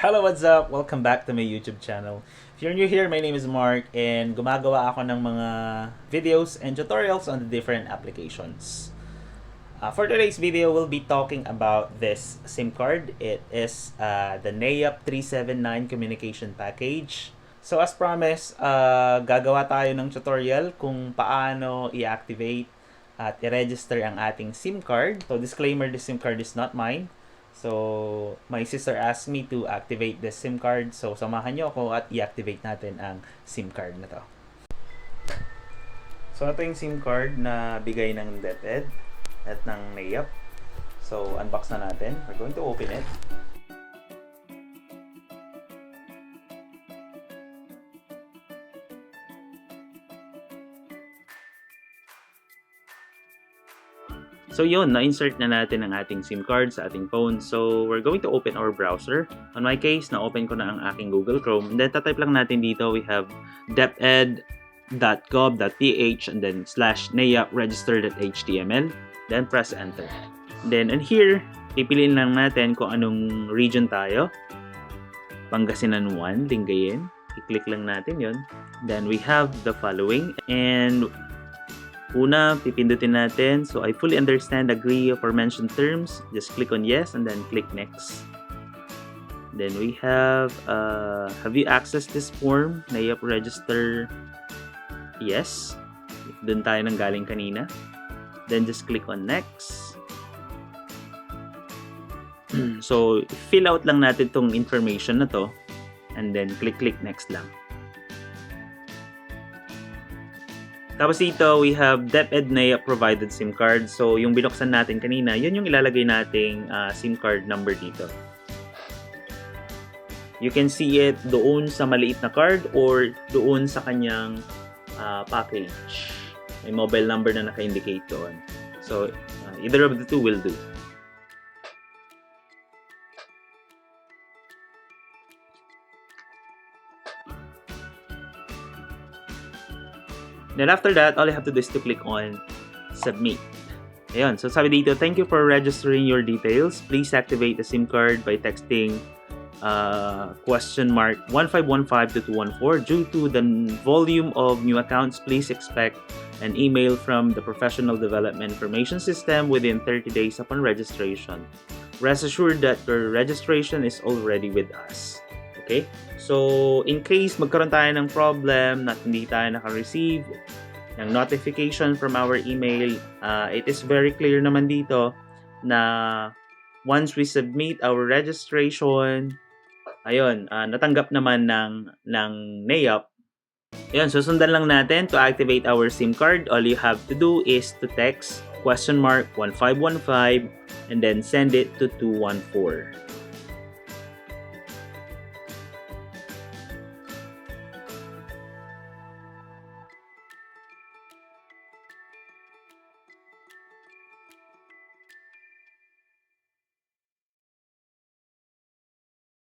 Hello, what's up? Welcome back to my YouTube channel. If you're new here, my name is Mark and gumagawa ako ng mga videos and tutorials on the different applications. For today's video, we'll be talking about this SIM card. It is the NEAP 379 communication package. So as promised, gagawa tayo ng tutorial kung paano i-activate at i-register ang ating SIM card. So disclaimer, this SIM card is not mine. So, my sister asked me to activate this SIM card. So, samahan nyo ako at i-activate natin ang SIM card na to. So, ito yung SIM card na bigay ng DepEd at ng NEAP. So, unbox na natin. We're going to open it. So yun, na-insert na natin ang ating SIM card sa ating phone. So we're going to open our browser. On my case, na-open ko na ang aking Google Chrome. And then tatype lang natin dito, we have deped.gov.ph and then /NEAP register.html. Then press enter. Then in here, pipiliin lang natin kung anong region tayo. Pangasinan 1, Lingayen. I-click lang natin yun. Then we have the following. And una, pipindutin natin. So, I fully understand, agree, aforementioned terms. Just click on yes and then click next. Then we have you accessed this form? NEAP register? Yes. Doon tayo nang galing kanina. Then just click on next. So, fill out lang natin tong information na to. And then click next lang. Tapos dito, we have DepEd NEAP provided SIM card. So, yung binuksan natin kanina, yun yung ilalagay nating SIM card number dito. You can see it doon sa maliit na card or doon sa kanyang package. May mobile number na naka-indicate doon. So, either of the two will do. Then after that, all you have to do is to click on submit. Ayun. So sabi dito, thank you for registering your details. Please activate the SIM card by texting !1515 to 214. Due to the volume of new accounts, please expect an email from the Professional Development Information System within 30 days upon registration. Rest assured that your registration is already with us. Okay? So, in case magkaroon tayo ng problem na hindi tayo naka-receive ng notification from our email, it is very clear naman dito na once we submit our registration, ayun, natanggap naman ng NEAP. Ayun, susundan lang natin to activate our SIM card. All you have to do is to text !1515 and then send it to 214.